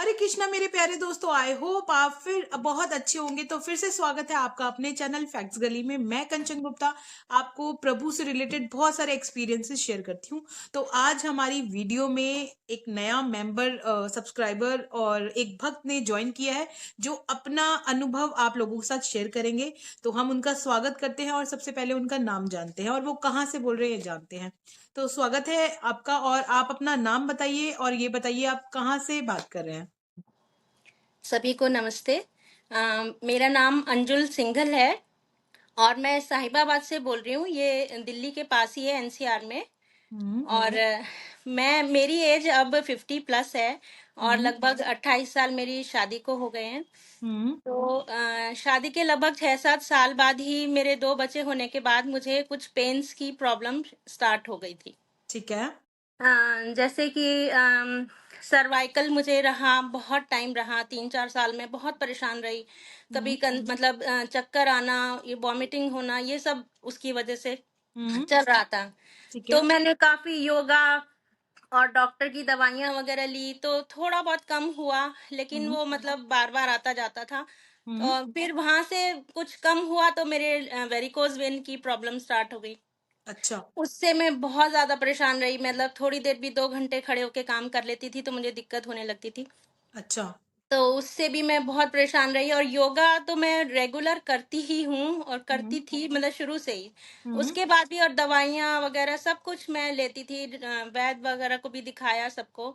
हरे कृष्णा मेरे प्यारे दोस्तों, आई होप आप फिर बहुत अच्छे होंगे। तो फिर से स्वागत है आपका अपने चैनल फैक्ट्स गली में। मैं कंचन गुप्ता आपको प्रभु से रिलेटेड बहुत सारे एक्सपीरियंसेस शेयर करती हूँ। तो आज हमारी वीडियो में एक नया मेंबर सब्सक्राइबर और एक भक्त ने ज्वाइन किया है, जो अपना अनुभव आप लोगों के साथ शेयर करेंगे। तो हम उनका स्वागत करते हैं और सबसे पहले उनका नाम जानते हैं और वो कहाँ से बोल रहे हैं जानते हैं। तो स्वागत है आपका, और आप अपना नाम बताइए और ये बताइए आप कहाँ से बात कर रहे हैं। सभी को नमस्ते। मेरा नाम अंजुल सिंघल है और मैं साहिबाबाद से बोल रही हूँ। ये दिल्ली के पास ही है, एनसीआर में। हम्म। और मेरी एज अब 50+ है और हम्म। लगभग 28 साल मेरी शादी को हो गए हैं। हम्म। तो शादी के लगभग 6-7 साल बाद ही मेरे 2 बच्चे होने के बाद मुझे कुछ पेन्स की प्रॉब्लम स्टार्ट हो गई थी। ठीक है। जैसे कि सर्वाइकल मुझे रहा, बहुत टाइम रहा, 3-4 साल में बहुत परेशान रही। कभी हम्म। मतलब चक्कर आना, ये वॉमिटिंग होना, ये सब उसकी वजह से हम्म। चल रहा था। ठीक तो है। मैंने काफी योगा और डॉक्टर की दवाइयां वगैरह ली, तो थोड़ा बहुत कम हुआ, लेकिन हम्म। वो मतलब बार बार आता जाता था। हम्म। और फिर वहां से कुछ कम हुआ तो मेरे वेरिकोज वेन की प्रॉब्लम स्टार्ट हो गई। अच्छा। उससे मैं बहुत ज़्यादा परेशान रही, मतलब थोड़ी देर भी 2 घंटे खड़े होके काम कर लेती थी तो मुझे दिक्कत होने लगती थी। अच्छा। तो उससे भी मैं बहुत परेशान रही और योगा तो मैं रेगुलर करती ही हूँ और हम्म। करती थी, मतलब शुरू से ही। हम्म। उसके बाद भी और दवाइयाँ वगैरह सब कुछ मैं लेती थी, वैद्य वगैरह को भी दिखाया सबको,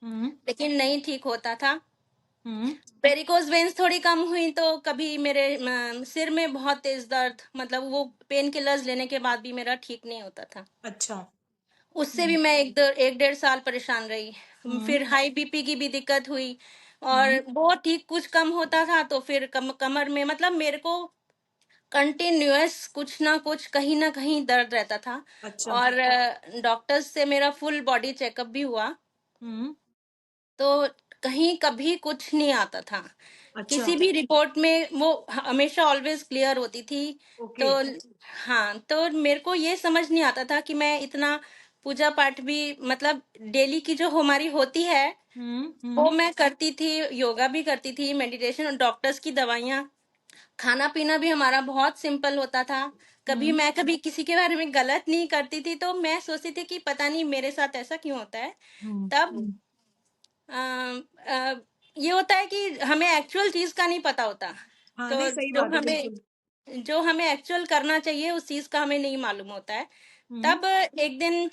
हम्म। लेकिन नहीं ठीक होता था। हम्म। वेरिकोज वेन्स थोड़ी कम हुई तो कभी मेरे सिर में बहुत तेज दर्द, मतलब वो पेन किलर्स लेने के बाद भी मेरा ठीक नहीं होता था। अच्छा। उससे हम्म। भी मैं 1-1.5 साल परेशान रही। हम्म। फिर हाई बीपी की भी दिक्कत हुई और हम्म। वो ठीक कुछ कम होता था तो फिर कमर में, मतलब मेरे को कंटिन्यूअस कुछ ना कुछ कहीं ना कहीं दर्द रहता था। अच्छा। और डॉक्टर्स से मेरा फुल बॉडी चेकअप भी हुआ, हम्म। तो कहीं कभी कुछ नहीं आता था। अच्छा। किसी भी रिपोर्ट में वो हमेशा ऑलवेज क्लियर होती थी। ओके। तो हाँ, तो मेरे को ये समझ नहीं आता था कि मैं इतना पूजा पाठ भी, मतलब डेली की जो हमारी होती है हम्म। वो हम्म। मैं करती थी, योगा भी करती थी, मेडिटेशन और डॉक्टर्स की दवाइयाँ, खाना पीना भी हमारा बहुत सिंपल होता था। हम्म। कभी किसी के बारे में गलत नहीं करती थी, तो मैं सोचती थी कि पता नहीं मेरे साथ ऐसा क्यों होता है। हम्म। तब अ, अ, ये होता है कि हमें एक्चुअल चीज का नहीं पता होता। हाँ, तो नहीं, सही बात है, बिल्कुल। जो हमें एक्चुअल करना चाहिए उस चीज का हमें नहीं मालूम होता है। हम्म। तब एक दिन,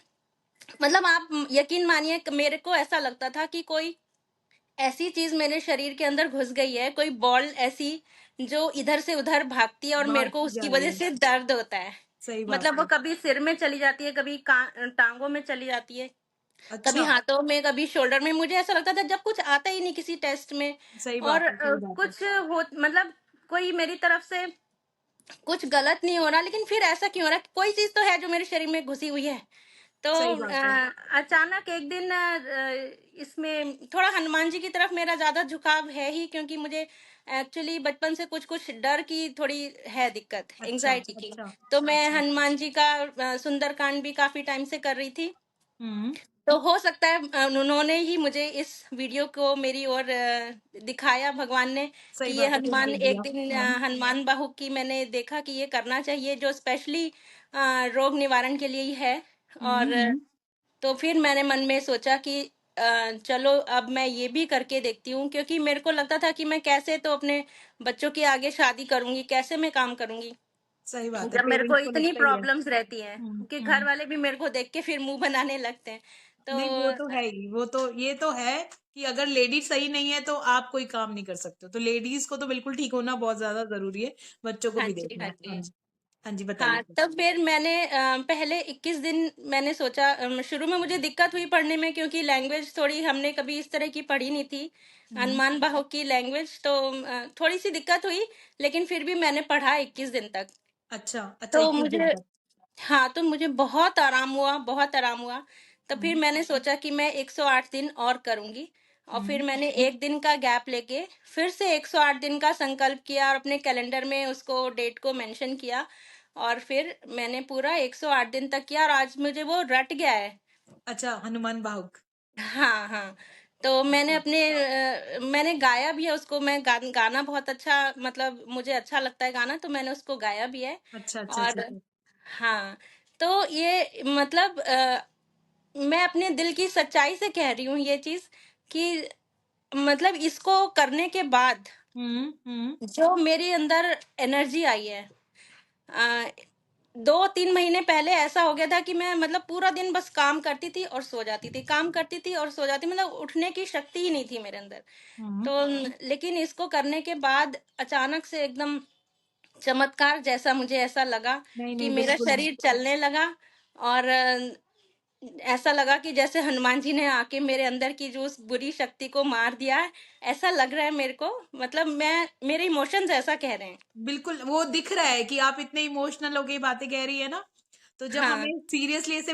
मतलब आप यकीन मानिए कि मेरे को ऐसा लगता था कि कोई ऐसी चीज मेरे शरीर के अंदर घुस गई है, कोई बॉल ऐसी जो इधर से उधर भागती है और मेरे को भागती उसकी जा रही वजह है। से दर्द होता है। सही बात मतलब वो है। कभी सिर में चली जाती है, कभी टांगों में चली जाती है, कभी अच्छा। हाथों में, कभी शोल्डर में। मुझे ऐसा लगता था जब कुछ आता ही नहीं किसी टेस्ट में। सही और बात है। सही बात है। कुछ हो, मतलब कोई मेरी तरफ से कुछ गलत नहीं हो रहा, लेकिन फिर ऐसा क्यों हो रहा है, कोई चीज तो है जो मेरे शरीर में घुसी हुई है। तो सही बात है। अचानक एक दिन इसमें थोड़ा हनुमान जी की तरफ मेरा ज्यादा झुकाव है ही, क्योंकि मुझे एक्चुअली बचपन से कुछ कुछ डर की थोड़ी है दिक्कत, अच्छा। एंजाइटी की। अच्छा। तो मैं अच्छा। हनुमान जी का सुंदरकांड भी काफी टाइम से कर रही थी। हम्म। तो हो सकता है उन्होंने ही मुझे इस वीडियो को मेरी ओर दिखाया, भगवान ने, कि सही ये बात है, हनुमान, भेज एक दिया। दिन हाँ। हनुमान बाहु की मैंने देखा कि ये करना चाहिए, जो स्पेशली रोग निवारण के लिए ही है। हम्म। और हम्म। तो फिर मैंने मन में सोचा कि चलो अब मैं ये भी करके देखती हूँ, क्योंकि मेरे को लगता था कि मैं कैसे तो अपने बच्चों के आगे शादी करूंगी, कैसे मैं काम करूंगी सही बात है, जब मेरे को पेरेंट्स को इतनी लगता ही है। प्रॉब्लम्स रहती हैं कि घर हम्म। वाले भी मेरे को देख के फिर मुंह बनाने लगते हैं। तो नहीं, वो तो है ही, वो तो ये तो है कि अगर लेडीज सही नहीं है तो आप कोई काम नहीं कर सकते हो। तो लेडीज को तो बिल्कुल ठीक होना बहुत ज्यादा जरूरी है, बच्चों को हाँ भी जी, देखना हाँ है। हाँ जी। जी। हाँ जी, हाँ, बताइए। तब फिर मैंने पहले 21 दिन मैंने सोचा। शुरू में मुझे दिक्कत हुई पढ़ने में, क्योंकि लैंग्वेज थोड़ी हमने कभी इस तरह की पढ़ी नहीं थी, हम्म। हनुमान बाहु की लैंग्वेज। तो थोड़ी सी दिक्कत हुई, लेकिन फिर भी मैंने पढ़ा 21 दिन तक। अच्छा। अच्छा, तो 21 दिन मुझे, तक। हाँ, तो मुझे बहुत आराम हुआ, बहुत आराम हुआ। तो फिर हम्म। मैंने सोचा कि मैं 108 दिन और करूंगी। और हम्म। फिर मैंने एक दिन का गैप लेके फिर से 108 दिन का संकल्प किया और अपने कैलेंडर में उसको, डेट को मेंशन किया। और फिर मैंने पूरा 108 दिन तक किया और आज मुझे वो रट गया है। अच्छा, हनुमान बाहुक। हाँ, हाँ। तो मैंने अच्छा, अपने मैंने गाया भी है उसको। मैं गाना बहुत अच्छा, मतलब मुझे अच्छा लगता है गाना, तो मैंने उसको गाया भी है। अच्छा, अच्छा, अच्छा, और अच्छा। हाँ, तो ये मतलब मैं अपने दिल की सच्चाई से कह रही हूँ ये चीज़, कि मतलब इसको करने के बाद हुँ, हुँ। जो मेरे अंदर एनर्जी आई है, अ, 2-3 महीने पहले ऐसा हो गया था कि मैं मतलब पूरा दिन बस काम करती थी और सो जाती थी, काम करती थी और सो जाती, मतलब उठने की शक्ति ही नहीं थी मेरे अंदर। हुँ। तो लेकिन इसको करने के बाद अचानक से एकदम चमत्कार जैसा मुझे ऐसा लगा नहीं, कि नहीं, मेरा बिल्कुल। शरीर चलने लगा। और ऐसा लगा कि जैसे हनुमान जी ने आके मेरे अंदर की जो उस बुरी शक्ति को मार दिया है, ऐसा लग रहा है मेरे को। मतलब मेरे इमोशंस ऐसा कह रहे हैं। बिल्कुल, वो दिख रहा है कि आप इतने इमोशनल होके ये बातें कह रही है ना, तो जब हाँ, हमें सीरियसली ऐसे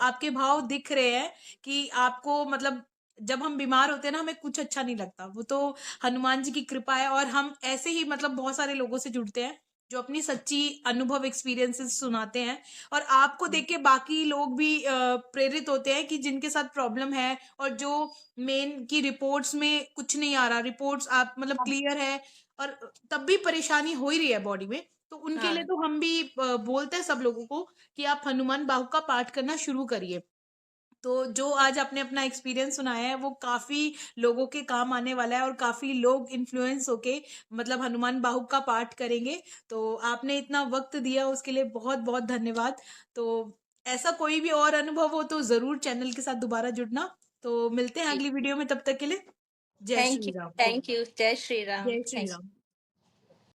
आपके भाव दिख रहे हैं कि आपको मतलब जब हम बीमार होते हैं ना, हमें कुछ अच्छा नहीं लगता। वो तो हनुमान जी की कृपा है और हम ऐसे ही मतलब बहुत सारे लोगों से जुड़ते हैं, जो अपनी सच्ची अनुभव एक्सपीरियंसेस सुनाते हैं और आपको देख के बाकी लोग भी प्रेरित होते हैं कि जिनके साथ प्रॉब्लम है और जो मेन की रिपोर्ट्स में कुछ नहीं आ रहा, रिपोर्ट्स आप मतलब क्लियर है और तब भी परेशानी हो ही रही है बॉडी में, तो उनके लिए हाँ, तो हम भी बोलते हैं सब लोगों को कि आप हनुमान बाहु का पाठ करना शुरू करिए। तो जो आज आपने अपना एक्सपीरियंस सुनाया है वो काफ़ी लोगों के काम आने वाला है और काफ़ी लोग इन्फ्लुएंस होके मतलब हनुमान बाहु का पाठ करेंगे। तो आपने इतना वक़्त दिया उसके लिए बहुत-बहुत धन्यवाद। तो ऐसा कोई भी और अनुभव हो तो ज़रूर चैनल के साथ दोबारा जुड़ना। तो मिलते हैं जी। अगली वीडियो में, तब तक के लिए जय श्री राम। थैंक यू, जय श्री राम, जय श्री थैंक राम।